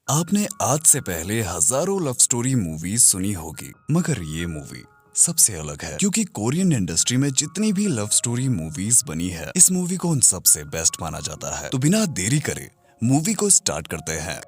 आपने आज से पहले हजारों लव स्टोरी मूवीज सुनी होगी, मगर ये मूवी सबसे अलग है क्योंकि कोरियन इंडस्ट्री में जितनी भी लव स्टोरी मूवीज बनी है, इस मूवी को उन सबसे बेस्ट माना जाता है। तो बिना देरी करे मूवी को स्टार्ट करते हैं।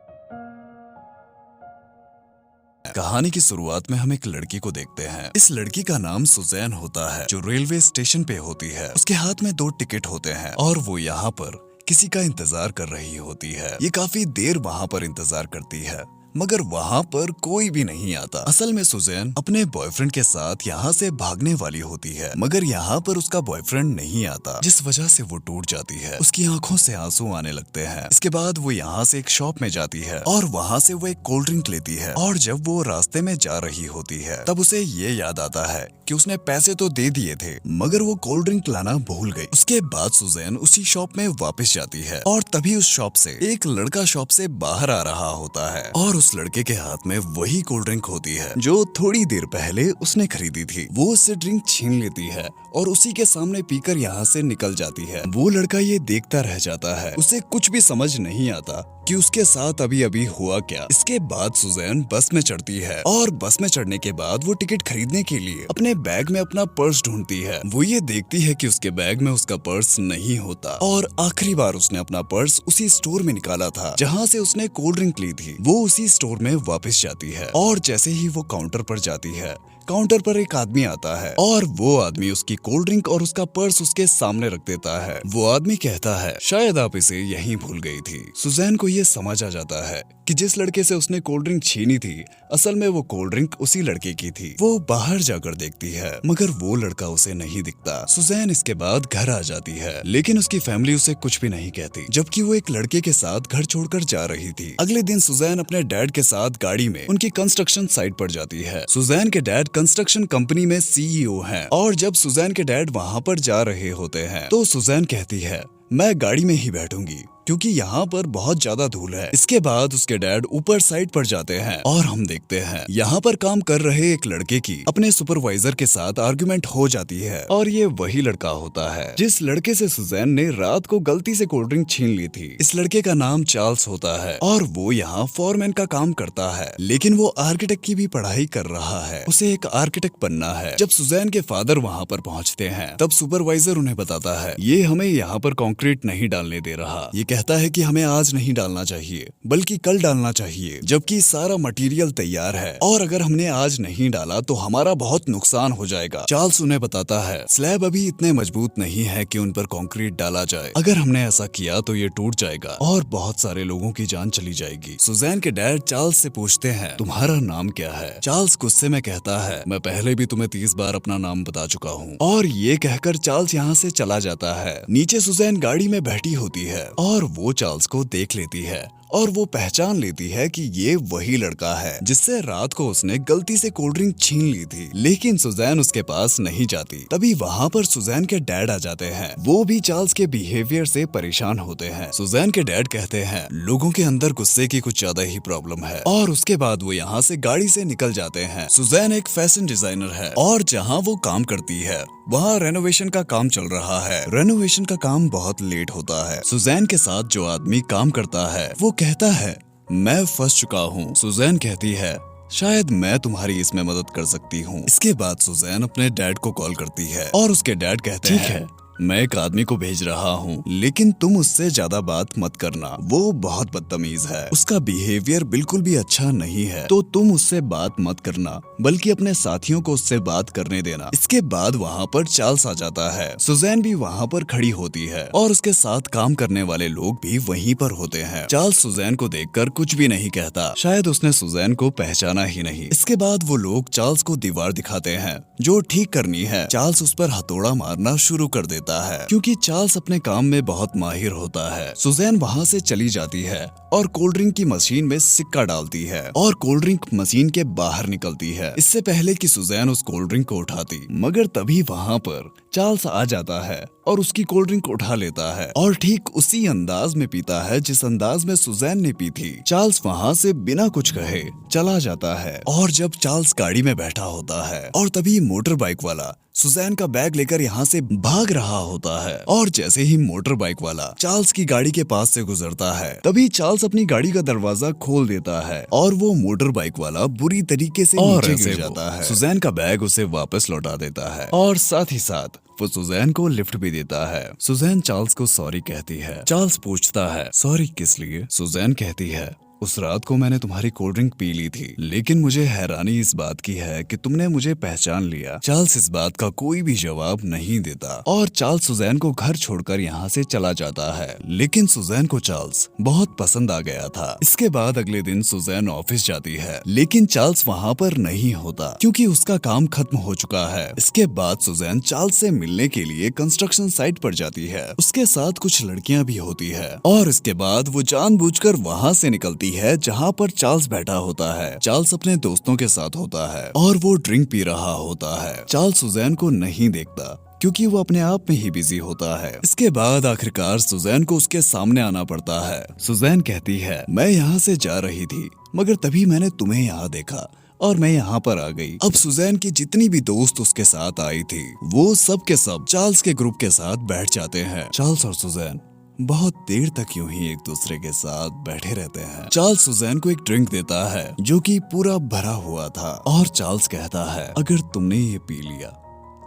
कहानी की शुरुआत में हम एक लड़की को देखते हैं। इस लड़की का नाम सुजैन होता है, जो रेलवे स्टेशन पे होती है। उसके हाथ में 2 टिकट होते हैं और वो यहाँ पर किसी का इंतजार कर रही होती है। ये काफी देर वहाँ पर इंतजार करती है, मगर वहाँ पर कोई भी नहीं आता। असल में सुजैन अपने बॉयफ्रेंड के साथ यहाँ से भागने वाली होती है, मगर यहाँ पर उसका बॉयफ्रेंड नहीं आता, जिस वजह से वो टूट जाती है। उसकी आंखों से आंसू आने लगते हैं। इसके बाद वो यहाँ से एक शॉप में जाती है और वहाँ से वो एक कोल्ड ड्रिंक लेती है। और जब वो रास्ते में जा रही होती है, तब उसे ये याद आता है कि उसने पैसे तो दे दिए थे, मगर वो कोल्ड ड्रिंक लाना भूल गई। उसके बाद सुजैन उसी शॉप में वापस जाती है और तभी उस शॉप से एक लड़का शॉप से बाहर आ रहा होता है और उस लड़के के हाथ में वही कोल्ड ड्रिंक होती है जो थोड़ी देर पहले उसने खरीदी थी। वो उससे ड्रिंक छीन लेती है और उसी के सामने पीकर यहाँ से निकल जाती है। वो लड़का ये देखता रह जाता है। उसे कुछ भी समझ नहीं आता कि उसके साथ अभी अभी हुआ क्या। इसके बाद सुजैन बस में चढ़ती है और बस में चढ़ने के बाद वो टिकट खरीदने के लिए अपने बैग में अपना पर्स ढूंढती है। वो ये देखती है कि उसके बैग में उसका पर्स नहीं होता और आखिरी बार उसने अपना पर्स उसी स्टोर में निकाला था जहाँ से उसने कोल्ड ड्रिंक ली थी। वो उसी स्टोर में वापस जाती है और जैसे ही वो काउंटर पर जाती है, काउंटर पर एक आदमी आता है और वो आदमी उसकी कोल्ड ड्रिंक और उसका पर्स उसके सामने रख देता है। वो आदमी कहता है, शायद आप इसे यहीं भूल गई थी। सुजैन को ये समझ आ जाता है कि जिस लड़के से उसने कोल्ड ड्रिंक छीनी थी, असल में वो कोल्ड ड्रिंक उसी लड़के की थी। वो बाहर जाकर देखती है, मगर वो लड़का उसे नहीं दिखता। सुजैन इसके बाद घर आ जाती है, लेकिन उसकी फैमिली उसे कुछ भी नहीं कहती, जबकि वो एक लड़के के साथ घर छोड़कर जा रही थी। अगले दिन सुजैन अपने डैड के साथ गाड़ी में उनकी कंस्ट्रक्शन साइट पर जाती है। सुजैन के डैड कंस्ट्रक्शन कंपनी में सीईओ हैं और जब सुजैन के डैड वहाँ पर जा रहे होते हैं तो सुजैन कहती है, मैं गाड़ी में ही बैठूंगी क्योंकि यहाँ पर बहुत ज्यादा धूल है। इसके बाद उसके डैड ऊपर साइड पर जाते हैं और हम देखते हैं यहाँ पर काम कर रहे एक लड़के की अपने सुपरवाइजर के साथ आर्गुमेंट हो जाती है और ये वही लड़का होता है जिस लड़के से सुजैन ने रात को गलती से कोल्ड ड्रिंक छीन ली थी। इस लड़के का नाम चार्ल्स होता है और वो यहाँ फॉरमैन का काम करता है, लेकिन वो आर्किटेक्ट की भी पढ़ाई कर रहा है। उसे एक आर्किटेक्ट बनना है। जब सुजैन के फादर वहाँ पर पहुँचते हैं, तब सुपरवाइजर उन्हें बताता है, ये हमें यहाँ पर कंक्रीट नहीं डालने दे रहा। ये कहता है कि हमें आज नहीं डालना चाहिए बल्कि कल डालना चाहिए, जबकि सारा मटेरियल तैयार है और अगर हमने आज नहीं डाला तो हमारा बहुत नुकसान हो जाएगा। चार्ल्स उन्हें बताता है, स्लैब अभी इतने मजबूत नहीं है कि उन पर कंक्रीट डाला जाए। अगर हमने ऐसा किया तो ये टूट जाएगा और बहुत सारे लोगों की जान चली जाएगी। सुजैन के डैड चार्ल्स से पूछते हैं, तुम्हारा नाम क्या है? चार्ल्स गुस्से में कहता है, मैं पहले भी तुम्हें 30 बार अपना नाम बता चुका हूँ। और ये कहकर चार्ल्स यहाँ से चला जाता है। नीचे सुजैन गाड़ी में बैठी होती है और वो चार्ल्स को देख लेती है और वो पहचान लेती है कि ये वही लड़का है जिससे रात को उसने गलती से कोल्ड ड्रिंक छीन ली थी। लेकिन सुजैन उसके पास नहीं जाती। तभी वहाँ पर सुजैन के डैड आ जाते हैं। वो भी चार्ल्स के बिहेवियर से परेशान होते हैं। सुजैन के डैड कहते हैं, लोगों के अंदर गुस्से की कुछ ज्यादा ही प्रॉब्लम है और उसके बाद वो यहाँ से गाड़ी से निकल जाते हैं। सुजैन एक फैशन डिजाइनर है और जहाँ वो काम करती है वहाँ रेनोवेशन का काम चल रहा है। रेनोवेशन का काम बहुत लेट होता है। सुजैन के साथ जो आदमी काम करता है वो कहता है, मैं फंस चुका हूँ। सुजैन कहती है, शायद मैं तुम्हारी इसमें मदद कर सकती हूँ। इसके बाद सुजैन अपने डैड को कॉल करती है और उसके डैड कहते हैं, ठीक है, मैं एक आदमी को भेज रहा हूँ, लेकिन तुम उससे ज्यादा बात मत करना। वो बहुत बदतमीज है, उसका बिहेवियर बिल्कुल भी अच्छा नहीं है, तो तुम उससे बात मत करना बल्कि अपने साथियों को उससे बात करने देना। इसके बाद वहाँ पर चार्ल्स आ जाता है। सुजैन भी वहाँ पर खड़ी होती है और उसके साथ काम करने वाले लोग भी वहीं पर होते हैं। चार्ल्स सुजैन को देखकर कुछ भी नहीं कहता, शायद उसने सुजैन को पहचाना ही नहीं। इसके बाद वो लोग चार्ल्स को दीवार दिखाते हैं जो ठीक करनी है। चार्ल्स उस पर हथौड़ा मारना शुरू कर देता है क्योंकि चार्ल्स अपने काम में बहुत माहिर होता है। सुजैन वहाँ से चली जाती है और कोल्ड ड्रिंक की मशीन में सिक्का डालती है और कोल्ड ड्रिंक मशीन के बाहर निकलती है, इससे पहले कि सुजैन उस कोल्ड ड्रिंक को उठाती। मगर तभी वहाँ पर चार्ल्स आ जाता है और उसकी कोल्ड ड्रिंक उठा लेता है और ठीक उसी अंदाज में पीता है जिस अंदाज में सुजैन ने पी थी। चार्ल्स वहाँ से बिना कुछ कहे चला जाता है और जब चार्ल्स गाड़ी में बैठा होता है और तभी मोटर बाइक वाला सुजैन का बैग लेकर यहाँ से भाग रहा होता है और जैसे ही मोटर बाइक वाला चार्ल्स की गाड़ी के पास से गुजरता है तभी चार्ल्स अपनी गाड़ी का दरवाजा खोल देता है और वो मोटर बाइक वाला बुरी तरीके से नीचे गिर जाता है। सुजैन का बैग उसे वापस लौटा देता है और साथ ही साथ वो सुजैन को लिफ्ट भी देता है। सुजैन चार्ल्स को सॉरी कहती है। चार्ल्स पूछता है सॉरी किस लिए? सुजैन कहती है उस रात को मैंने तुम्हारी कोल्ड ड्रिंक पी ली थी, लेकिन मुझे हैरानी इस बात की है कि तुमने मुझे पहचान लिया। चार्ल्स इस बात का कोई भी जवाब नहीं देता और चार्ल्स सुजैन को घर छोड़कर यहाँ से चला जाता है, लेकिन सुजैन को चार्ल्स बहुत पसंद आ गया था। इसके बाद अगले दिन सुजैन ऑफिस जाती है, लेकिन चार्ल्स वहाँ पर नहीं होता क्योंकि उसका काम खत्म हो चुका है। इसके बाद सुजैन चार्ल्स से मिलने के लिए कंस्ट्रक्शन साइट पर जाती है। उसके साथ कुछ लड़कियां भी होती है और इसके बाद वो जानबूझकर वहाँ से निकलती है जहाँ पर चार्ल्स बैठा होता है। चार्ल्स अपने दोस्तों के साथ होता है और वो ड्रिंक पी रहा होता है। चार्ल्स सुजैन को नहीं देखता क्योंकि वो अपने आप में ही बिजी होता है। इसके बाद आखिरकार सुजैन को उसके सामने आना पड़ता है। सुजैन कहती है मैं यहाँ से जा रही थी मगर तभी मैंने तुम्हें यहाँ देखा और मैं यहाँ पर आ गई। अब सुजैन की जितनी भी दोस्त उसके साथ आई थी वो सब के सब चार्ल्स के ग्रुप के साथ बैठ जाते हैं। चार्ल्स और सुजैन बहुत देर तक यूं ही एक दूसरे के साथ बैठे रहते हैं। चार्ल्स सुजैन को एक ड्रिंक देता है जो कि पूरा भरा हुआ था और चार्ल्स कहता है अगर तुमने ये पी लिया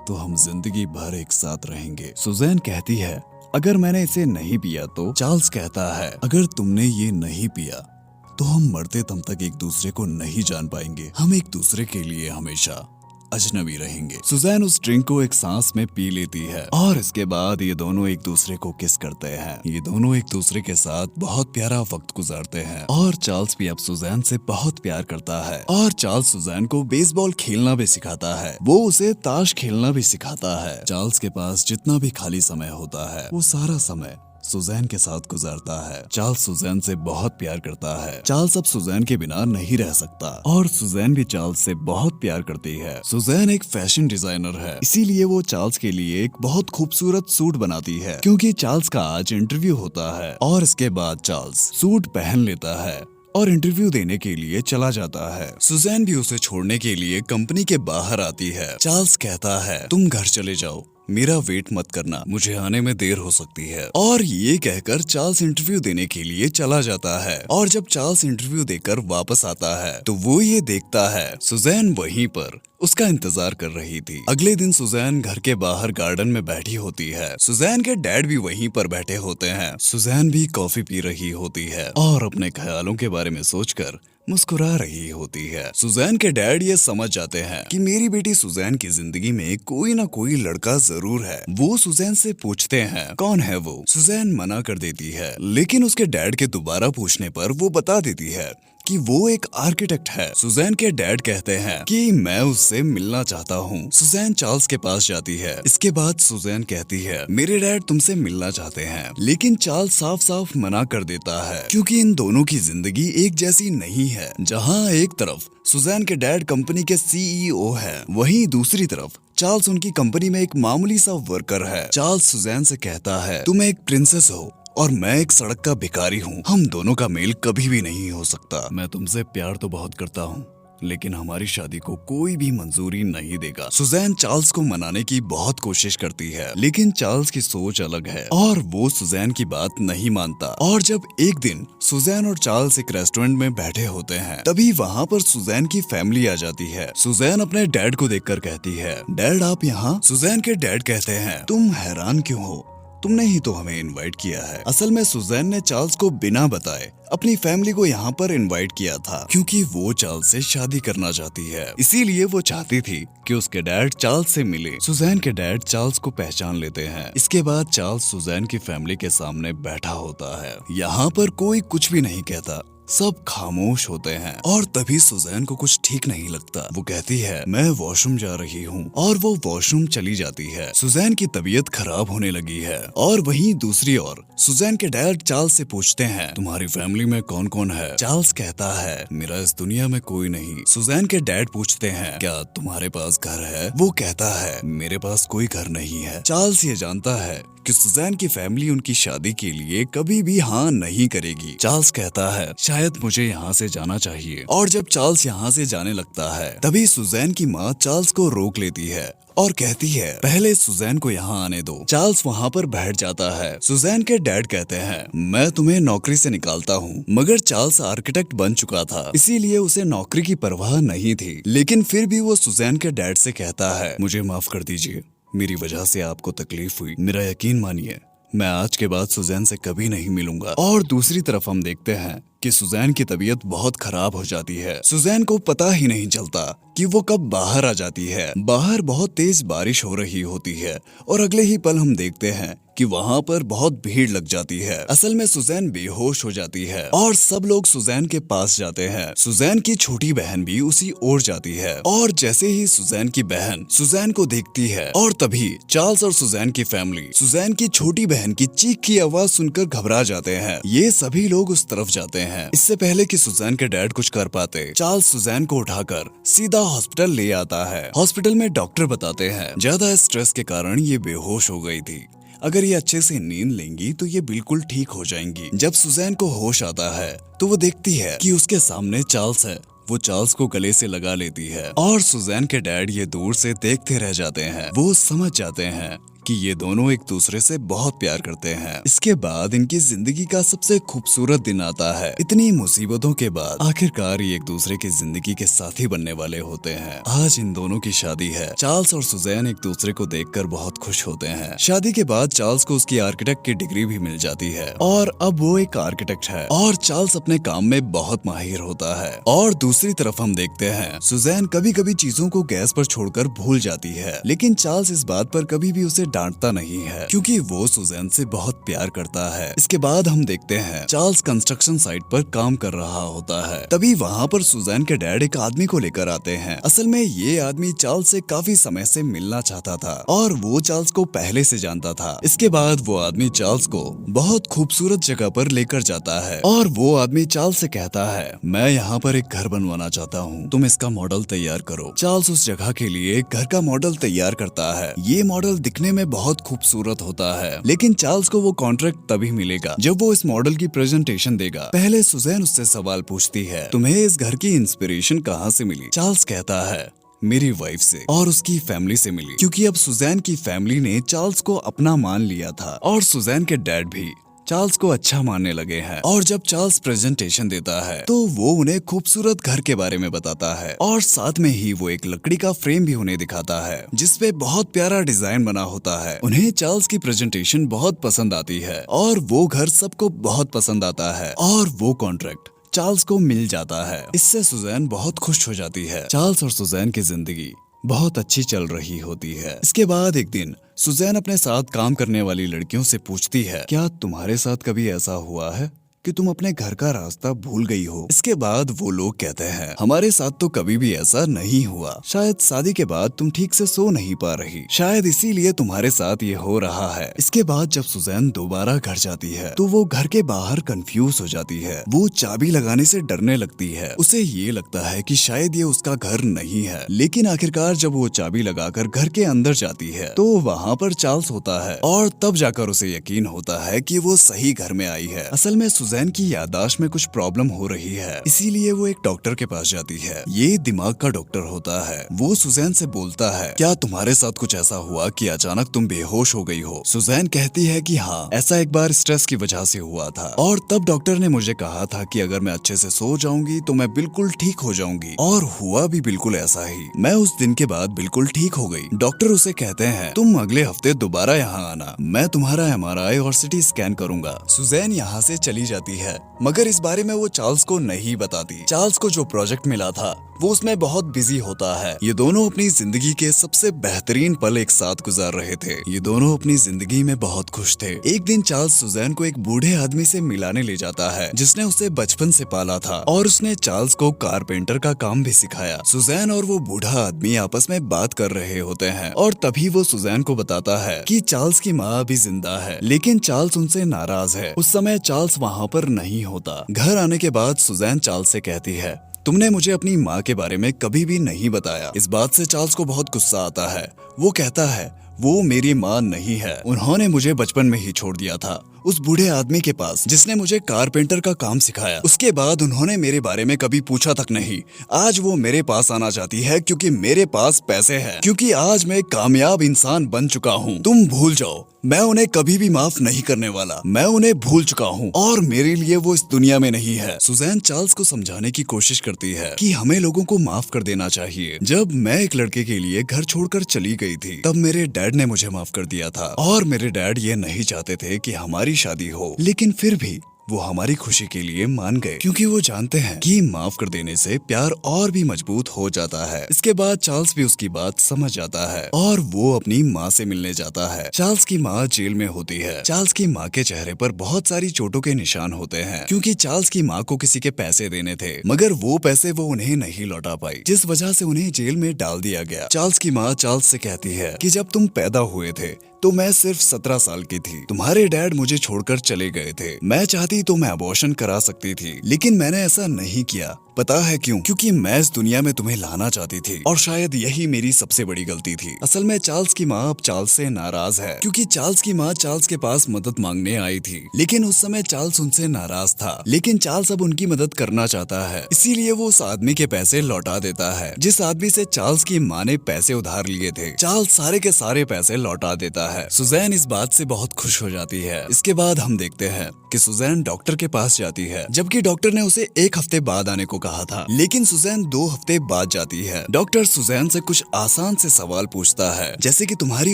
तो हम जिंदगी भर एक साथ रहेंगे। सुजैन कहती है अगर मैंने इसे नहीं पिया तो? चार्ल्स कहता है अगर तुमने ये नहीं पिया तो हम मरते दम तक एक दूसरे को नहीं जान पाएंगे। हम एक दूसरे के लिए हमेशा अजनबी रहेंगे। सुजैन उस ड्रिंक को एक सांस में पी लेती है और इसके बाद ये दोनों एक दूसरे को किस करते हैं। ये दोनों एक दूसरे के साथ बहुत प्यारा वक्त गुजारते हैं और चार्ल्स भी अब सुजैन से बहुत प्यार करता है और चार्ल्स सुजैन को बेसबॉल खेलना भी सिखाता है। वो उसे ताश खेलना भी सिखाता है। चार्ल्स के पास जितना भी खाली समय होता है वो सारा समय सुजैन के साथ गुजारता है। चार्ल्स सुजैन से बहुत प्यार करता है। चार्ल्स अब सुजैन के बिना नहीं रह सकता और सुजैन भी चार्ल्स से बहुत प्यार करती है। सुजैन एक फैशन डिजाइनर है, इसीलिए वो चार्ल्स के लिए एक बहुत खूबसूरत सूट बनाती है क्योंकि चार्ल्स का आज इंटरव्यू होता है और इसके बाद चार्ल्स सूट पहन लेता है और इंटरव्यू देने के लिए चला जाता है। सुजैन भी उसे छोड़ने के लिए कंपनी के बाहर आती है। चार्ल्स कहता है तुम घर चले जाओ, मेरा वेट मत करना, मुझे आने में देर हो सकती है। और ये कहकर चार्ल्स इंटरव्यू देने के लिए चला जाता है और जब चार्ल्स इंटरव्यू देकर वापस आता है तो वो ये देखता है सुजैन वहीं पर उसका इंतजार कर रही थी। अगले दिन सुजैन घर के बाहर गार्डन में बैठी होती है। सुजैन के डैड भी वहीं पर बैठे होते हैं। सुजैन भी कॉफी पी रही होती है और अपने ख्यालों के बारे में सोचकर मुस्कुरा रही होती है। सुजैन के डैड ये समझ जाते हैं कि मेरी बेटी सुजैन की जिंदगी में कोई ना कोई लड़का जरूर है। वो सुजैन से पूछते हैं कौन है वो? सुजैन मना कर देती है, लेकिन उसके डैड के दोबारा पूछने पर वो बता देती है कि वो एक आर्किटेक्ट है। सुजैन के डैड कहते हैं कि मैं उससे मिलना चाहता हूँ। सुजैन चार्ल्स के पास जाती है। इसके बाद सुजैन कहती है मेरे डैड तुमसे मिलना चाहते हैं, लेकिन चार्ल्स साफ साफ मना कर देता है क्योंकि इन दोनों की जिंदगी एक जैसी नहीं है। जहाँ एक तरफ सुजैन के डैड कंपनी के सीईओ है, वहीं दूसरी तरफ चार्ल्स उनकी कंपनी में एक मामूली सा वर्कर है। चार्ल्स सुजैन से कहता है तुम एक प्रिंसेस हो और मैं एक सड़क का भिखारी हूँ, हम दोनों का मेल कभी भी नहीं हो सकता। मैं तुमसे प्यार तो बहुत करता हूँ लेकिन हमारी शादी को कोई भी मंजूरी नहीं देगा। सुजैन चार्ल्स को मनाने की बहुत कोशिश करती है, लेकिन चार्ल्स की सोच अलग है और वो सुजैन की बात नहीं मानता। और जब एक दिन सुजैन और चार्ल्स एक रेस्टोरेंट में बैठे होते हैं तभी वहाँ पर सुजैन की फैमिली आ जाती है। सुजैन अपने डैड को देखकर कहती है डैड आप यहाँ? सुजैन के डैड कहते हैं तुम हैरान क्यों हो, तुमने ही तो हमें इनवाइट किया है। असल में सुजैन ने चार्ल्स को बिना बताए अपनी फैमिली को यहाँ पर इनवाइट किया था क्योंकि वो चार्ल्स से शादी करना चाहती है। इसीलिए वो चाहती थी कि उसके डैड चार्ल्स से मिले। सुजैन के डैड चार्ल्स को पहचान लेते हैं। इसके बाद चार्ल्स सुजैन की फैमिली के सामने बैठा होता है। यहाँ पर कोई कुछ भी नहीं कहता, सब खामोश होते हैं और तभी सुजैन को कुछ ठीक नहीं लगता। वो कहती है मैं वॉशरूम जा रही हूँ और वो वॉशरूम चली जाती है। सुजैन की तबीयत खराब होने लगी है और वहीं दूसरी ओर सुजैन के डैड चार्ल्स से पूछते हैं तुम्हारी फैमिली में कौन कौन है? चार्ल्स कहता है मेरा इस दुनिया में कोई नहीं। सुजैन के डैड पूछते हैं क्या तुम्हारे पास घर है? वो कहता है मेरे पास कोई घर नहीं है। चार्ल्स ये जानता है कि सुजैन की फैमिली उनकी शादी के लिए कभी भी हाँ नहीं करेगी। चार्ल्स कहता है शायद मुझे यहाँ से जाना चाहिए और जब चार्ल्स यहाँ से जाने लगता है तभी सुजैन की माँ चार्ल्स को रोक लेती है और कहती है पहले सुजैन को यहाँ आने दो। चार्ल्स वहाँ पर बैठ जाता है। सुजैन के डैड कहते हैं मैं तुम्हें नौकरी से निकालता हूँ, मगर चार्ल्स आर्किटेक्ट बन चुका था, इसीलिए उसे नौकरी की परवाह नहीं थी। लेकिन फिर भी वो सुजैन के डैड से कहता है मुझे माफ कर दीजिए, मेरी वजह से आपको तकलीफ हुई। मेरा यकीन मानिए, मैं आज के बाद सुजैन से कभी नहीं मिलूंगा। और दूसरी तरफ हम देखते हैं कि सुजैन की तबीयत बहुत खराब हो जाती है। सुजैन को पता ही नहीं चलता कि वो कब बाहर आ जाती है। बाहर बहुत तेज बारिश हो रही होती है और अगले ही पल हम देखते हैं कि वहाँ पर बहुत भीड़ लग जाती है। असल में सुजैन बेहोश हो जाती है और सब लोग सुजैन के पास जाते हैं। सुजैन की छोटी बहन भी उसी ओर जाती है और जैसे ही सुजैन की बहन सुजैन को देखती है और तभी चार्ल्स और सुजैन की फैमिली सुजैन की छोटी बहन की चीख की आवाज सुनकर घबरा जाते हैं। ये सभी लोग उस तरफ जाते हैं। इससे पहले कि सुजैन के डैड कुछ कर पाते, चार्ल्स सुजैन को उठाकर सीधा हॉस्पिटल ले आता है। हॉस्पिटल में डॉक्टर बताते हैं ज्यादा स्ट्रेस के कारण ये बेहोश हो गई थी, अगर ये अच्छे से नींद लेंगी तो ये बिल्कुल ठीक हो जाएंगी। जब सुजैन को होश आता है तो वो देखती है कि उसके सामने चार्ल्स है। वो चार्ल्स को गले से लगा लेती है और सुजैन के डैड ये दूर से देखते रह जाते हैं। वो समझ जाते हैं कि ये दोनों एक दूसरे से बहुत प्यार करते हैं। इसके बाद इनकी जिंदगी का सबसे खूबसूरत दिन आता है। इतनी मुसीबतों के बाद आखिरकार ये एक दूसरे की जिंदगी के साथी बनने वाले होते हैं। आज इन दोनों की शादी है। चार्ल्स और सुजैन एक दूसरे को देखकर बहुत खुश होते हैं। शादी के बाद चार्ल्स को उसकी आर्किटेक्ट की डिग्री भी मिल जाती है और अब वो एक आर्किटेक्ट है और चार्ल्स अपने काम में बहुत माहिर होता है। और दूसरी तरफ हम देखते हैं सुजैन कभी कभी चीजों को गैस पर छोड़कर भूल जाती है, लेकिन चार्ल्स इस बात पर कभी भी उसे डांटता नहीं है क्योंकि वो सुजैन से बहुत प्यार करता है। इसके बाद हम देखते हैं चार्ल्स कंस्ट्रक्शन साइट पर काम कर रहा होता है। तभी वहाँ पर सुजैन के डैड एक आदमी को लेकर आते हैं। असल में ये आदमी चार्ल्स से काफी समय से मिलना चाहता था और वो चार्ल्स को पहले से जानता था। इसके बाद वो आदमी चार्ल्स को बहुत खूबसूरत जगह पर लेकर जाता है और वो आदमी चार्ल्स से कहता है मैं यहाँ पर एक घर बनवाना चाहता हूँ, तुम इसका मॉडल तैयार करो। चार्ल्स उस जगह के लिए एक घर का मॉडल तैयार करता है। ये मॉडल दिखने में बहुत खूबसूरत होता है, लेकिन चार्ल्स को वो कॉन्ट्रैक्ट तभी मिलेगा जब वो इस मॉडल की प्रेजेंटेशन देगा। पहले सुजैन उससे सवाल पूछती है तुम्हें इस घर की इंस्पिरेशन कहाँ से मिली? चार्ल्स कहता है मेरी वाइफ से और उसकी फैमिली से मिली, क्योंकि अब सुजैन की फैमिली ने चार्ल्स को अपना मान लिया था और सुजैन के डैड भी चार्ल्स को अच्छा मानने लगे हैं। और जब चार्ल्स प्रेजेंटेशन देता है तो वो उन्हें खूबसूरत घर के बारे में बताता है और साथ में ही वो एक लकड़ी का फ्रेम भी उन्हें दिखाता है जिसपे बहुत प्यारा डिजाइन बना होता है। उन्हें चार्ल्स की प्रेजेंटेशन बहुत पसंद आती है और वो घर सबको बहुत पसंद आता है और वो कॉन्ट्रैक्ट चार्ल्स को मिल जाता है। इससे सुजैन बहुत खुश हो जाती है। चार्ल्स और सुजैन की जिंदगी बहुत अच्छी चल रही होती है। इसके बाद एक दिन सुजैन अपने साथ काम करने वाली लड़कियों से पूछती है क्या तुम्हारे साथ कभी ऐसा हुआ है कि तुम अपने घर का रास्ता भूल गई हो? इसके बाद वो लोग कहते हैं हमारे साथ तो कभी भी ऐसा नहीं हुआ, शायद शादी के बाद तुम ठीक से सो नहीं पा रही, शायद इसीलिए तुम्हारे साथ ये हो रहा है। इसके बाद जब सुजैन दोबारा घर जाती है तो वो घर के बाहर कंफ्यूज हो जाती है। वो चाबी लगाने से डरने लगती है। उसे ये लगता है कि शायद ये उसका घर नहीं है, लेकिन आखिरकार जब वो चाबी लगाकर घर के अंदर जाती है तो वहाँ पर चार्ल्स होता है और तब जाकर उसे यकीन होता है कि वो सही घर में आई है। असल में सुजैन की याददाश्त में कुछ प्रॉब्लम हो रही है, इसीलिए वो एक डॉक्टर के पास जाती है। ये दिमाग का डॉक्टर होता है। वो सुजैन से बोलता है क्या तुम्हारे साथ कुछ ऐसा हुआ कि अचानक तुम बेहोश हो गई हो? सुजैन कहती है कि हाँ, ऐसा एक बार स्ट्रेस की वजह से हुआ था और तब डॉक्टर ने मुझे कहा था कि अगर मैं अच्छे से सो जाऊंगी तो मैं बिल्कुल ठीक हो जाऊंगी, और हुआ भी बिल्कुल ऐसा ही। मैं उस दिन के बाद बिल्कुल ठीक हो गई। डॉक्टर उसे कहते हैं तुम अगले हफ्ते दोबारा यहाँ आना, मैं तुम्हारा MRI और CT स्कैन करूंगा। सुजैन यहाँ से चली जाती है, मगर इस बारे में वो चार्ल्स को नहीं बताती। चार्ल्स को जो प्रोजेक्ट मिला था वो उसमें बहुत बिजी होता है। ये दोनों अपनी जिंदगी के सबसे बेहतरीन पल एक साथ गुजार रहे थे। ये दोनों अपनी जिंदगी में बहुत खुश थे। एक दिन चार्ल्स सुजैन को एक बूढ़े आदमी से मिलाने ले जाता है जिसने उसे बचपन से पाला था और उसने चार्ल्स को कारपेंटर का काम भी सिखाया। सुजैन और वो बूढ़ा आदमी आपस में बात कर रहे होते हैं और तभी वो सुजैन को बताता है कि चार्ल्स की माँ अभी जिंदा है, लेकिन चार्ल्स उनसे नाराज है। उस समय चार्ल्स वहाँ पर नहीं होता। घर आने के बाद सुजैन चार्ल्स से कहती है तुमने मुझे अपनी माँ के बारे में कभी भी नहीं बताया। इस बात से चार्ल्स को बहुत गुस्सा आता है। वो कहता है वो मेरी माँ नहीं है, उन्होंने मुझे बचपन में ही छोड़ दिया था, उस बूढ़े आदमी के पास जिसने मुझे कारपेंटर का काम सिखाया। उसके बाद उन्होंने मेरे बारे में कभी पूछा तक नहीं। आज वो मेरे पास आना चाहती है क्योंकि मेरे पास पैसे हैं, क्योंकि आज मैं कामयाब इंसान बन चुका हूँ। तुम भूल जाओ, मैं उन्हें कभी भी माफ नहीं करने वाला। मैं उन्हें भूल चुका हूँ और मेरे लिए वो इस दुनिया में नहीं है। सुजैन चार्ल्स को समझाने की कोशिश करती है कि हमें लोगों को माफ कर देना चाहिए। जब मैं एक लड़के के लिए घर छोड़कर चली गई थी तब मेरे डैड ने मुझे माफ कर दिया था और मेरे डैड ये नहीं चाहते थे कि हमारी शादी हो, लेकिन फिर भी वो हमारी खुशी के लिए मान गए क्योंकि वो जानते हैं कि माफ कर देने से प्यार और भी मजबूत हो जाता है। इसके बाद चार्ल्स भी उसकी बात समझ जाता है और वो अपनी माँ से मिलने जाता है। चार्ल्स की माँ जेल में होती है। चार्ल्स की माँ के चेहरे पर बहुत सारी चोटों के निशान होते हैं क्योंकि चार्ल्स की माँ को किसी के पैसे देने थे, मगर वो पैसे वो उन्हें नहीं लौटा पाई, जिस वजह से उन्हें जेल में डाल दिया गया। चार्ल्स की माँ चार्ल्स से कहती है कि जब तुम पैदा हुए थे तो मैं सिर्फ 17 साल की थी। तुम्हारे डैड मुझे छोड़कर चले गए थे। मैं चाहती तो मैं अबॉर्शन करा सकती थी, लेकिन मैंने ऐसा नहीं किया। पता है क्यों? क्योंकि मैं इस दुनिया में तुम्हें लाना चाहती थी और शायद यही मेरी सबसे बड़ी गलती थी। असल में चार्ल्स की माँ अब चार्ल्स से नाराज है क्योंकि चार्ल्स की माँ चार्ल्स के पास मदद मांगने आई थी, लेकिन उस समय चार्ल्स उनसे नाराज था। लेकिन चार्ल्स अब उनकी मदद करना चाहता है, इसीलिए वो उस आदमी के पैसे लौटा देता है जिस आदमी से चार्ल्स की माँ ने पैसे उधार लिए थे। चार्ल्स सारे के सारे पैसे लौटा देता है। सुजैन इस बात से बहुत खुश हो जाती है। इसके बाद हम देखते हैं कि सुजैन डॉक्टर के पास जाती है, जबकि डॉक्टर ने उसे 1 हफ्ते बाद आने को कहा था, लेकिन सुजैन 2 हफ्ते बाद जाती है। डॉक्टर सुजैन से कुछ आसान से सवाल पूछता है, जैसे कि तुम्हारी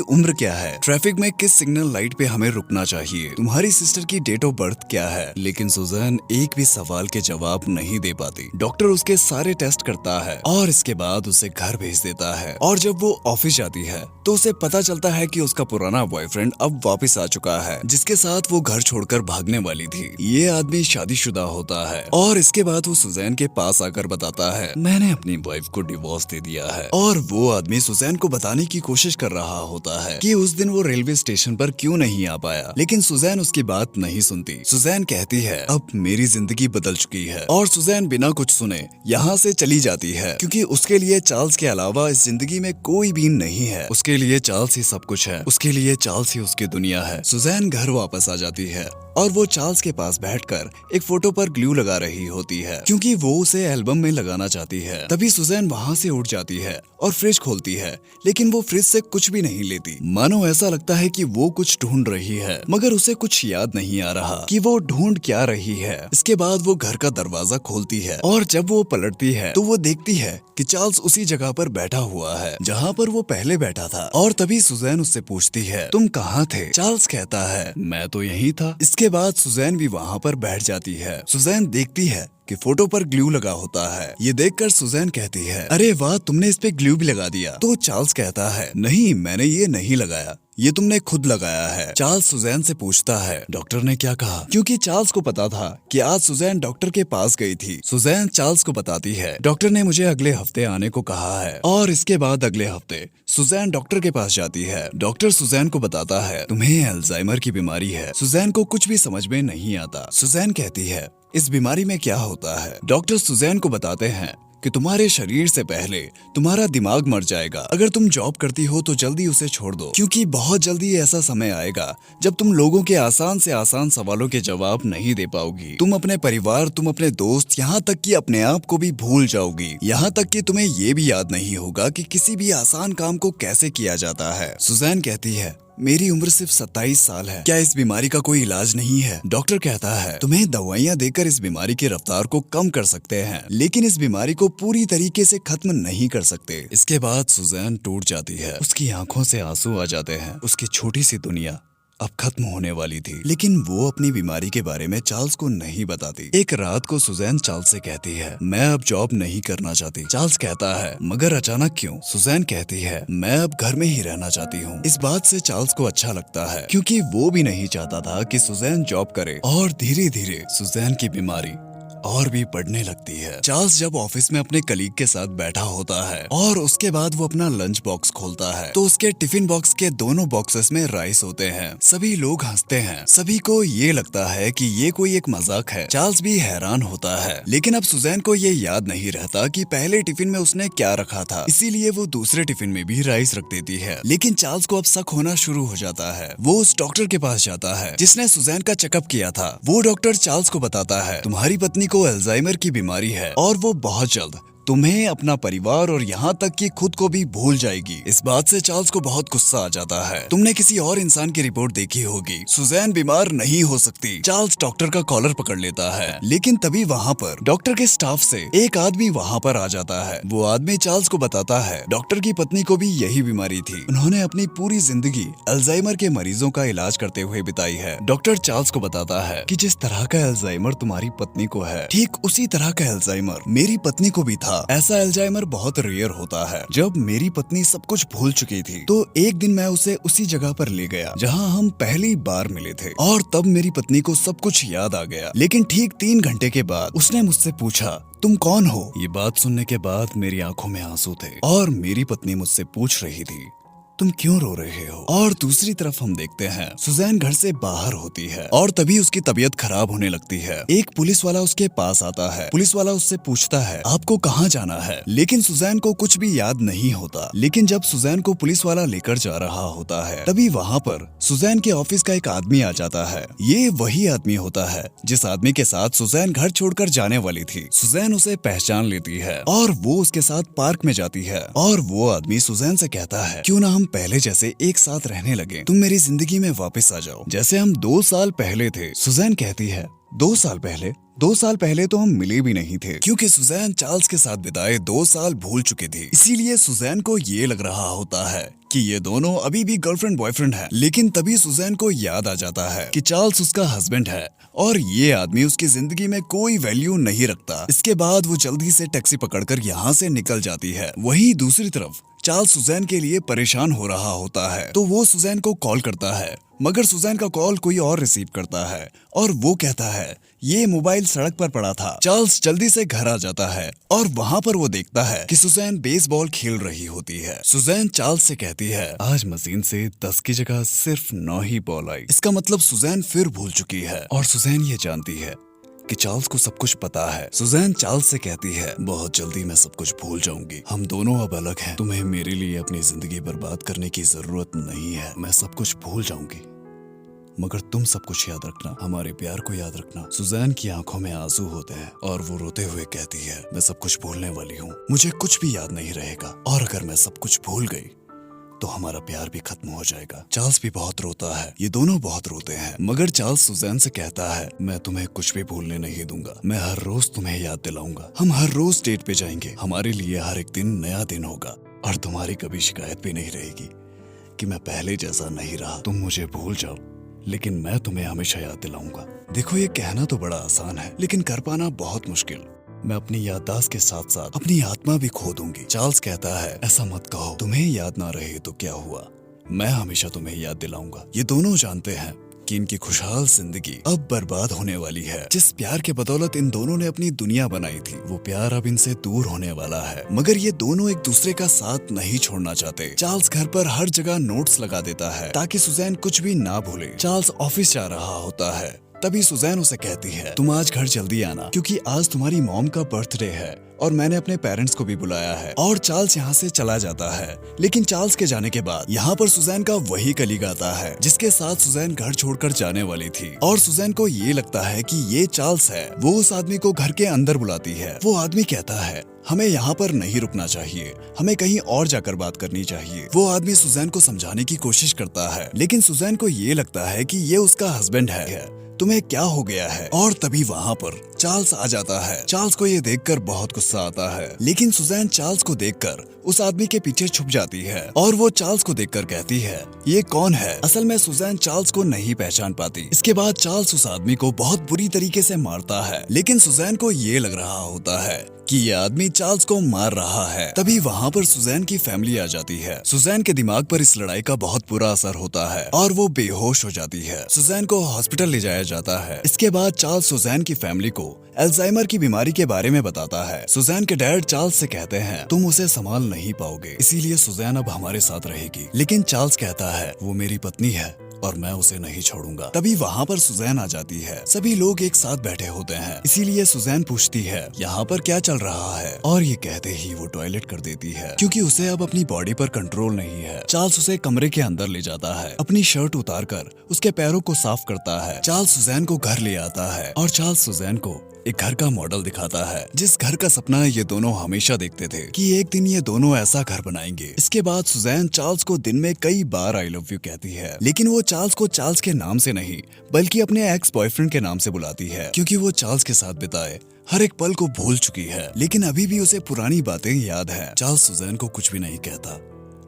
उम्र क्या है, ट्रैफिक में किस सिग्नल लाइट पे हमें रुकना चाहिए, तुम्हारी सिस्टर की डेट ऑफ बर्थ क्या है। लेकिन सुजैन एक भी सवाल के जवाब नहीं दे पाती। डॉक्टर उसके सारे टेस्ट करता है और इसके बाद उसे घर भेज देता है। और जब वो ऑफिस जाती है तो उसे पता चलता है कि उसका पुराना बॉयफ्रेंड अब वापस आ चुका है, जिसके साथ वो घर छोड़कर भागने वाली थी। ये आदमी शादीशुदा होता है और इसके बाद वो सुजैन के पास आकर बताता है, मैंने अपनी वाइफ को डिवोर्स दे दिया है। और वो आदमी सुजैन को बताने की कोशिश कर रहा होता है कि उस दिन वो रेलवे स्टेशन पर क्यों नहीं आ पाया, लेकिन सुजैन उसकी बात नहीं सुनती। सुजैन कहती है, अब मेरी जिंदगी बदल चुकी है, और सुजैन बिना कुछ सुने यहाँ से चली जाती है क्योंकि उसके लिए चार्ल्स के अलावा इस जिंदगी में कोई भी नहीं है। उसके लिए चार्ल्स ही सब कुछ है, उसके लिए चार्ल्स ही उसकी दुनिया है। सुजैन घर वापस आ जाती है और वो चार्ल्स के पास बैठकर एक फोटो पर ग्लू लगा रही होती है क्योंकि वो उसे एल्बम में लगाना चाहती है। तभी सुजैन वहाँ से उठ जाती है और फ्रिज खोलती है, लेकिन वो फ्रिज से कुछ भी नहीं लेती। मानो ऐसा लगता है कि वो कुछ ढूंढ रही है, मगर उसे कुछ याद नहीं आ रहा कि वो ढूंढ क्या रही है। इसके बाद वो घर का दरवाजा खोलती है और जब वो पलटती है तो वो देखती है कि चार्ल्स उसी जगह पर बैठा हुआ है जहाँ पर वो पहले बैठा था। और तभी सुजैन उससे पूछती है, तुम कहाँ थे? चार्ल्स कहता है, मैं तो यहीं था। इसके बाद सुजैन भी वहाँ पर बैठ जाती है। सुजैन देखती है कि फोटो पर ग्लू लगा होता है। ये देखकर सुजैन कहती है, अरे वाह, तुमने इस पे ग्लू भी लगा दिया। तो चार्ल्स कहता है, नहीं, मैंने ये नहीं लगाया, ये तुमने खुद लगाया है। चार्ल्स सुजैन से पूछता है, डॉक्टर ने क्या कहा? क्योंकि चार्ल्स को पता था कि आज सुजैन डॉक्टर के पास गई थी। सुजैन चार्ल्स को बताती है, डॉक्टर ने मुझे अगले हफ्ते आने को कहा है। और इसके बाद अगले हफ्ते सुजैन डॉक्टर के पास जाती है। डॉक्टर सुजैन को बताता है, तुम्हें अल्जाइमर की बीमारी है। सुजैन को कुछ भी समझ में नहीं आता। सुजैन कहती है, इस बीमारी में क्या होता है? डॉक्टर सुजैन को बताते हैं कि तुम्हारे शरीर से पहले तुम्हारा दिमाग मर जाएगा। अगर तुम जॉब करती हो तो जल्दी उसे छोड़ दो, क्योंकि बहुत जल्दी ऐसा समय आएगा जब तुम लोगों के आसान से आसान सवालों के जवाब नहीं दे पाओगी। तुम अपने परिवार, तुम अपने दोस्त, यहाँ तक कि अपने आप को भी भूल जाओगी। यहाँ तक कि तुम्हें ये भी याद नहीं होगा कि किसी भी आसान काम को कैसे किया जाता है। सुजैन कहती है, मेरी उम्र सिर्फ 27 साल है, क्या इस बीमारी का कोई इलाज नहीं है? डॉक्टर कहता है, तुम्हें दवाइयाँ देकर इस बीमारी की रफ्तार को कम कर सकते हैं, लेकिन इस बीमारी को पूरी तरीके से खत्म नहीं कर सकते। इसके बाद सुजैन टूट जाती है, उसकी आंखों से आंसू आ जाते हैं। उसकी छोटी सी दुनिया अब खत्म होने वाली थी, लेकिन वो अपनी बीमारी के बारे में चार्ल्स को नहीं बताती। एक रात को सुजैन चार्ल्स से कहती है, मैं अब जॉब नहीं करना चाहती। चार्ल्स कहता है, मगर अचानक क्यों? सुजैन कहती है, मैं अब घर में ही रहना चाहती हूँ। इस बात से चार्ल्स को अच्छा लगता है क्योंकि वो भी नहीं चाहता था कि सुजैन जॉब करे। और धीरे धीरे सुजैन की बीमारी और भी बढ़ने लगती है। चार्ल्स जब ऑफिस में अपने कलीग के साथ बैठा होता है और उसके बाद वो अपना लंच बॉक्स खोलता है तो उसके टिफिन बॉक्स के दोनों बॉक्सेस में राइस होते हैं। सभी लोग हंसते हैं, सभी को ये लगता है कि ये कोई एक मजाक है। चार्ल्स भी हैरान होता है, लेकिन अब सुजैन को ये याद नहीं रहता कि पहले टिफिन में उसने क्या रखा था, इसीलिए वो दूसरे टिफिन में भी राइस रख देती है। लेकिन चार्ल्स को अब शक होना शुरू हो जाता है। वो उस डॉक्टर के पास जाता है जिसने सुजैन का चेकअप किया था। वो डॉक्टर चार्ल्स को बताता है तुम्हारी पत्नी को अल्जाइमर की बीमारी है और वो बहुत जल्द तुम्हें, अपना परिवार और यहाँ तक कि खुद को भी भूल जाएगी। इस बात से चार्ल्स को बहुत गुस्सा आ जाता है। तुमने किसी और इंसान की रिपोर्ट देखी होगी, सुजैन बीमार नहीं हो सकती। चार्ल्स डॉक्टर का कॉलर पकड़ लेता है, लेकिन तभी वहाँ पर डॉक्टर के स्टाफ से एक आदमी वहाँ पर आ जाता है। वो आदमी चार्ल्स को बताता है डॉक्टर की पत्नी को भी यही बीमारी थी। उन्होंने अपनी पूरी जिंदगी अल्जाइमर के मरीजों का इलाज करते हुए बिताई है। डॉक्टर चार्ल्स को बताता है कि जिस तरह का अल्जाइमर तुम्हारी पत्नी को है, ठीक उसी तरह का अल्जाइमर मेरी पत्नी को भी था। ऐसा अल्जाइमर बहुत रेयर होता है। जब मेरी पत्नी सब कुछ भूल चुकी थी तो एक दिन मैं उसे उसी जगह पर ले गया जहां हम पहली बार मिले थे और तब मेरी पत्नी को सब कुछ याद आ गया। लेकिन ठीक 3 घंटे के बाद उसने मुझसे पूछा तुम कौन हो। ये बात सुनने के बाद मेरी आंखों में आंसू थे और मेरी पत्नी मुझसे पूछ रही थी तुम क्यों रो रहे हो। और दूसरी तरफ हम देखते हैं सुजैन घर से बाहर होती है और तभी उसकी तबीयत खराब होने लगती है। एक पुलिस वाला उसके पास आता है। पुलिस वाला उससे पूछता है आपको कहाँ जाना है, लेकिन सुजैन को कुछ भी याद नहीं होता। लेकिन जब सुजैन को पुलिस वाला लेकर जा रहा होता है तभी वहाँ पर सुजैन के ऑफिस का एक आदमी आ जाता है। ये वही आदमी होता है जिस आदमी के साथ सुजैन घर छोड़कर जाने वाली थी। सुजैन उसे पहचान लेती है और वो उसके साथ पार्क में जाती है और वो आदमी सुजैन से कहता है क्यों ना हम पहले जैसे एक साथ रहने लगे, तुम मेरी जिंदगी में वापस आ जाओ जैसे हम 2 साल पहले थे। सुजैन कहती है 2 साल पहले? 2 साल पहले तो हम मिले भी नहीं थे, क्योंकि सुजैन चार्ल्स के साथ बिताए 2 साल भूल चुकी थी। इसीलिए सुजैन को ये लग रहा होता है कि ये दोनों अभी भी गर्लफ्रेंड बॉयफ्रेंड हैं। लेकिन तभी सुजैन को याद आ जाता है कि चार्ल्स उसका हस्बैंड है और ये आदमी उसकी जिंदगी में कोई वैल्यू नहीं रखता। इसके बाद वो जल्दी से टैक्सी पकड़कर यहाँ से निकल जाती है। वहीं दूसरी तरफ चार्ल्स सुजैन के लिए परेशान हो रहा होता है तो वो सुजैन को कॉल करता है, मगर सुजैन का कॉल कोई और रिसीव करता है और वो कहता है ये मोबाइल सड़क पर पड़ा था। चार्ल्स जल्दी से घर आ जाता है और वहाँ पर वो देखता है कि सुजैन बेसबॉल खेल रही होती है। सुजैन चार्ल्स से कहती है आज मशीन से 10 की जगह सिर्फ 9 ही बॉल आई। इसका मतलब सुजैन फिर भूल चुकी है और सुजैन ये जानती है कि चार्ल्स को सब कुछ पता है। सुजैन चार्ल्स से कहती है बहुत जल्दी मैं सब कुछ भूल जाऊंगी, हम दोनों अब अलग हैं, तुम्हें मेरे लिए अपनी जिंदगी बर्बाद करने की जरूरत नहीं है, मैं सब कुछ भूल जाऊंगी, मगर तुम सब कुछ याद रखना, हमारे प्यार को याद रखना। सुजैन की आंखों में आंसू होते हैं और वो रोते हुए कहती है मैं सब कुछ भूलने वाली हूँ, मुझे कुछ भी याद नहीं रहेगा और अगर मैं सब कुछ भूल गई तो हमारा प्यार भी खत्म हो जाएगा। चार्ल्स भी बहुत रोता है, ये दोनों बहुत रोते हैं, मगर चार्ल्स सुजैन से कहता है मैं तुम्हें कुछ भी भूलने नहीं दूंगा, मैं हर रोज तुम्हें याद दिलाऊंगा, हम हर रोज डेट पे जाएंगे, हमारे लिए हर एक दिन नया दिन होगा और तुम्हारी कभी शिकायत भी नहीं रहेगी कि मैं पहले जैसा नहीं रहा। तुम मुझे भूल जाओ लेकिन मैं तुम्हें हमेशा याद दिलाऊंगा। देखो ये कहना तो बड़ा आसान है लेकिन कर पाना बहुत मुश्किल। मैं अपनी याददाश्त के साथ साथ अपनी आत्मा भी खो दूंगी। चार्ल्स कहता है ऐसा मत कहो, तुम्हें याद ना रहे तो क्या हुआ, मैं हमेशा तुम्हें याद दिलाऊंगा। ये दोनों जानते हैं कि इनकी खुशहाल जिंदगी अब बर्बाद होने वाली है। जिस प्यार के बदौलत इन दोनों ने अपनी दुनिया बनाई थी वो प्यार अब इनसे दूर होने वाला है। मगर ये दोनों एक दूसरे का साथ नहीं छोड़ना चाहते। चार्ल्स घर पर हर जगह नोट्स लगा देता है ताकि सुजैन कुछ भी ना भूले। चार्ल्स ऑफिस जा रहा होता है तभी सुजैन उसे कहती है तुम आज घर जल्दी आना क्योंकि आज तुम्हारी मॉम का बर्थडे है और मैंने अपने पेरेंट्स को भी बुलाया है। और चार्ल्स यहाँ से चला जाता है। लेकिन चार्ल्स के जाने के बाद यहाँ पर सुजैन का वही कलीग आता है जिसके साथ सुजैन घर छोड़कर जाने वाली थी और सुजैन को ये लगता है कि ये चार्ल्स है। वो उस आदमी को घर के अंदर बुलाती है। वो आदमी कहता है हमें यहाँ पर नहीं रुकना चाहिए, हमें कहीं और जाकर बात करनी चाहिए। वो आदमी सुजैन को समझाने की कोशिश करता है लेकिन सुजैन को ये लगता है कि ये उसका हस्बैंड है, तुम्हें क्या हो गया है। और तभी वहाँ पर चार्ल्स आ जाता है। चार्ल्स को ये देखकर बहुत गुस्सा आता है लेकिन सुजैन चार्ल्स को देखकर उस आदमी के पीछे छुप जाती है और वो चार्ल्स को देखकर कहती है ये कौन है। असल में सुजैन चार्ल्स को नहीं पहचान पाती। इसके बाद चार्ल्स उस आदमी को बहुत बुरी तरीके से मारता है लेकिन सुजैन को ये लग रहा होता है कि ये आदमी चार्ल्स को मार रहा है। तभी वहाँ पर सुजैन की फैमिली आ जाती है। सुजैन के दिमाग पर इस लड़ाई का बहुत बुरा असर होता है और वो बेहोश हो जाती है। सुजैन को हॉस्पिटल ले जाया जाता है। इसके बाद चार्ल्स सुजैन की फैमिली को अल्जाइमर की बीमारी के बारे में बताता है। सुजैन के डैड चार्ल्स से कहते हैं तुम उसे संभाल नहीं पाओगे, इसीलिए सुजैन अब हमारे साथ रहेगी। लेकिन चार्ल्स कहता है वो मेरी पत्नी है और मैं उसे नहीं छोड़ूंगा। तभी वहाँ पर सुजैन आ जाती है। सभी लोग एक साथ बैठे होते हैं, इसीलिए सुजैन पूछती है यहाँ पर क्या चल रहा है, और ये कहते ही वो टॉयलेट कर देती है क्योंकि उसे अब अपनी बॉडी पर कंट्रोल नहीं है। चार्ल्स उसे कमरे के अंदर ले जाता है, अपनी शर्ट उतारकर उसके पैरों को साफ करता है। चार्ल्स सुजैन को घर ले आता है और चार्ल्स सुजैन को एक घर का मॉडल दिखाता है, जिस घर का सपना ये दोनों हमेशा देखते थे कि एक दिन ये दोनों ऐसा घर बनाएंगे। इसके बाद सुजैन चार्ल्स को दिन में कई बार आई लव यू कहती है, लेकिन वो चार्ल्स को चार्ल्स के नाम से नहीं बल्कि अपने एक्स बॉयफ्रेंड के नाम से बुलाती है, क्योंकि वो चार्ल्स के साथ बिताए हर एक पल को भूल चुकी है। लेकिन अभी भी उसे पुरानी बातें याद है। चार्ल्स सुजैन को कुछ भी नहीं कहता,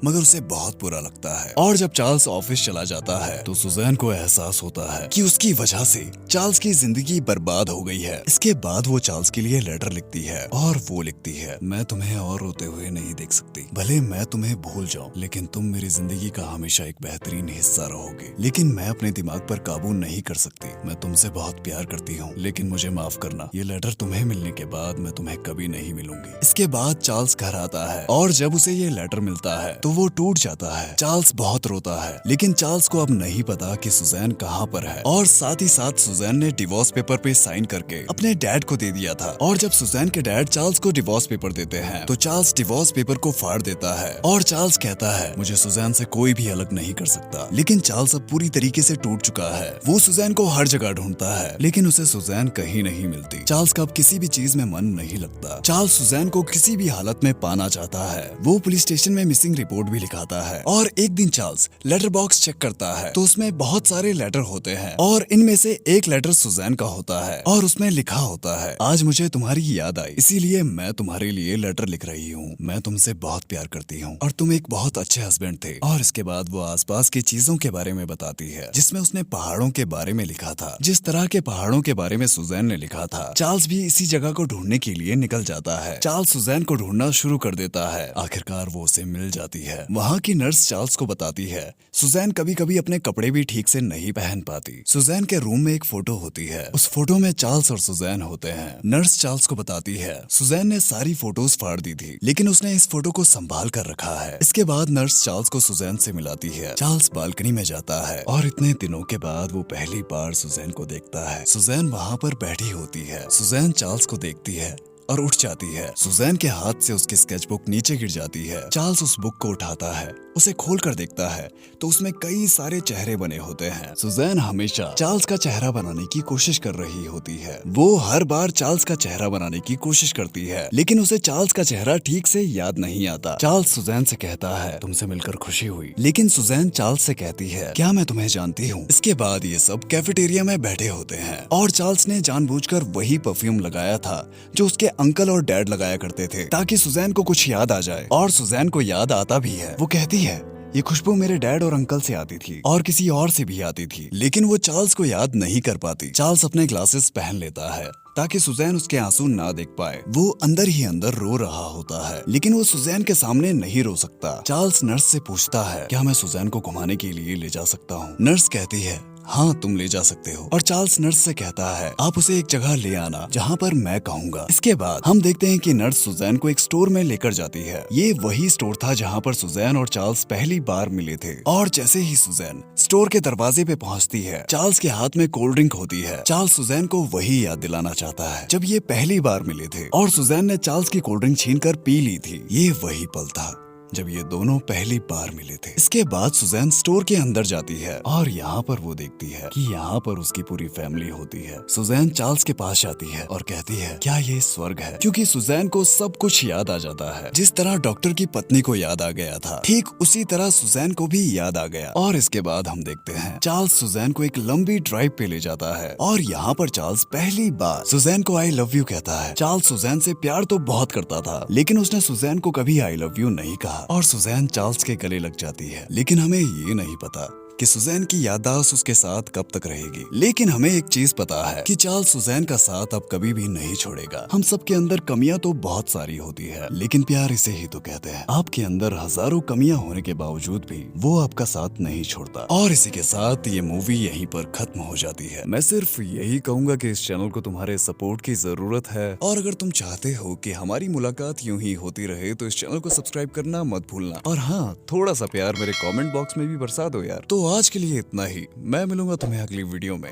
मगर उसे बहुत बुरा लगता है। और जब चार्ल्स ऑफिस चला जाता है तो सुजैन को एहसास होता है कि उसकी वजह से चार्ल्स की जिंदगी बर्बाद हो गई है। इसके बाद वो चार्ल्स के लिए लेटर लिखती है और वो लिखती है मैं तुम्हें और रोते हुए नहीं देख सकती। भले मैं तुम्हें भूल जाऊं, लेकिन तुम मेरी जिंदगी का हमेशा एक बेहतरीन हिस्सा रहोगे। लेकिन मैं अपने दिमाग पर काबू नहीं कर सकती। मैं तुमसे बहुत प्यार करती हूँ, लेकिन मुझे माफ करना। ये लेटर तुम्हें मिलने के बाद मैं तुम्हें कभी नहीं मिलूंगी। इसके बाद चार्ल्स घर आता है और जब उसे ये लेटर मिलता है तो वो टूट जाता है। चार्ल्स बहुत रोता है, लेकिन चार्ल्स को अब नहीं पता कि सुजैन कहाँ पर है। और साथ ही साथ सुजैन ने डिवोर्स पेपर पे साइन करके अपने डैड को दे दिया था। और जब सुजैन के डैड चार्ल्स को डिवोर्स पेपर देते हैं तो चार्ल्स डिवोर्स पेपर को फाड़ देता है और चार्ल्स कहता है मुझे सुजैन से कोई भी अलग नहीं कर सकता। लेकिन चार्ल्स अब पूरी तरीके से टूट चुका है। वो सुजैन को हर जगह ढूंढता है, लेकिन उसे सुजैन कहीं नहीं मिलती। चार्ल्स का अब किसी भी चीज में मन नहीं लगता। चार्ल्स सुजैन को किसी भी हालत में पाना चाहता है। वो पुलिस स्टेशन में मिसिंग रिपोर्ट भी लिखाता है। और एक दिन चार्ल्स लेटर बॉक्स चेक करता है तो उसमें बहुत सारे लेटर होते हैं और इनमें से एक लेटर सुजैन का होता है और उसमें लिखा होता है आज मुझे तुम्हारी याद आई, इसीलिए मैं तुम्हारे लिए लेटर लिख रही हूँ। मैं तुमसे बहुत प्यार करती हूँ और तुम एक बहुत अच्छे हस्बैंड थे। और इसके बाद वो आसपास की चीजों के बारे में बताती है, जिसमें उसने पहाड़ों के बारे में लिखा था। जिस तरह के पहाड़ों के बारे में सुजैन ने लिखा था, चार्ल्स भी इसी जगह को ढूंढने के लिए निकल जाता है। चार्ल्स सुजैन को ढूंढना शुरू कर देता है। आखिरकार वो उसे मिल जाती है। वहाँ की नर्स चार्ल्स को बताती है सुजैन कभी कभी अपने कपड़े भी ठीक से नहीं पहन पाती। सुजैन के रूम में एक फोटो होती है, उस फोटो में चार्ल्स और सुजैन होते हैं। नर्स चार्ल्स को बताती है सुजैन ने सारी फोटोज फाड़ दी थी, लेकिन उसने इस फोटो को संभाल कर रखा है। इसके बाद नर्स चार्ल्स को सुजैन से मिलाती है। चार्ल्स बालकनी में जाता है और इतने दिनों के बाद वो पहली बार सुजैन को देखता है। सुजैन वहाँ पर बैठी होती है। सुजैन चार्ल्स को देखती है और उठ जाती है। सुजैन के हाथ से उसकी स्केचबुक नीचे गिर जाती है। चार्ल्स उस बुक को उठाता है, उसे खोल कर देखता है तो उसमें कई सारे चेहरे बने होते हैं। सुजैन हमेशा चार्ल्स का चेहरा बनाने की कोशिश कर रही होती है। वो हर बार चार्ल्स का चेहरा बनाने की कोशिश करती है, लेकिन उसे चार्ल्स का चेहरा ठीक से याद नहीं आता। चार्ल्स सुजैन से कहता है तुमसे मिलकर खुशी हुई, लेकिन सुजैन चार्ल्स से कहती है क्या मैं तुम्हें जानती हूँ। इसके बाद ये सब कैफेटेरिया में बैठे होते हैं और चार्ल्स ने जानबूझकर वही परफ्यूम लगाया था जो उसके अंकल और डैड लगाया करते थे, ताकि सुजैन को कुछ याद आ जाए। और सुजैन को याद आता भी है। वो कहती है ये खुशबू मेरे डैड और अंकल से आती थी और किसी और से भी आती थी, लेकिन वो चार्ल्स को याद नहीं कर पाती। चार्ल्स अपने ग्लासेस पहन लेता है ताकि सुजैन उसके आंसू ना देख पाए। वो अंदर ही अंदर रो रहा होता है, लेकिन वो सुजैन के सामने नहीं रो सकता। चार्ल्स नर्स से पूछता है क्या मैं सुजैन को घुमाने के लिए ले जा सकता हूँ। नर्स कहती है हाँ तुम ले जा सकते हो। और चार्ल्स नर्स से कहता है आप उसे एक जगह ले आना जहाँ पर मैं कहूँगा। इसके बाद हम देखते हैं कि नर्स सुजैन को एक स्टोर में लेकर जाती है। ये वही स्टोर था जहाँ पर सुजैन और चार्ल्स पहली बार मिले थे। और जैसे ही सुजैन स्टोर के दरवाजे पे पहुँचती है, चार्ल्स के हाथ में कोल्ड ड्रिंक होती है। चार्ल्स सुजैन को वही याद दिलाना चाहता है जब ये पहली बार मिले थे और सुजैन ने चार्ल्स की कोल्ड ड्रिंक छीन कर पी ली थी। ये वही पल था जब ये दोनों पहली बार मिले थे। इसके बाद सुजैन स्टोर के अंदर जाती है और यहाँ पर वो देखती है कि यहाँ पर उसकी पूरी फैमिली होती है। सुजैन चार्ल्स के पास जाती है और कहती है क्या ये स्वर्ग है, क्योंकि सुजैन को सब कुछ याद आ जाता है। जिस तरह डॉक्टर की पत्नी को याद आ गया था, ठीक उसी तरह सुजैन को भी याद आ गया। और इसके बाद हम देखते हैं चार्ल्स सुजैन को एक लंबी ड्राइव पे ले जाता है और यहाँ पर चार्ल्स पहली बार सुजैन को आई लव यू कहता है। चार्ल्स सुजैन से प्यार तो बहुत करता था, लेकिन उसने सुजैन को कभी आई लव यू नहीं कहा और सुजैन चार्ल्स के गले लग जाती है। लेकिन हमें ये नहीं पता कि सुजैन की याददाश्त उसके साथ कब तक रहेगी, लेकिन हमें एक चीज पता है कि चार्ल्स सुजैन का साथ अब कभी भी नहीं छोड़ेगा। हम सबके अंदर कमियां तो बहुत सारी होती है, लेकिन प्यार इसे ही तो कहते हैं। आपके अंदर हजारों कमियां होने के बावजूद भी वो आपका साथ नहीं छोड़ता। और इसी के साथ ये मूवी यहीं पर खत्म हो जाती है। मैं सिर्फ यही कहूंगा कि इस चैनल को तुम्हारे सपोर्ट की जरूरत है, और अगर तुम चाहते हो कि हमारी मुलाकात यूं ही होती रहे तो इस चैनल को सब्सक्राइब करना मत भूलना। और हाँ, थोड़ा सा प्यार मेरे कमेंट बॉक्स में भी बरसा दो यार। तो आज के लिए इतना ही, मैं मिलूंगा तुम्हें अगली वीडियो में।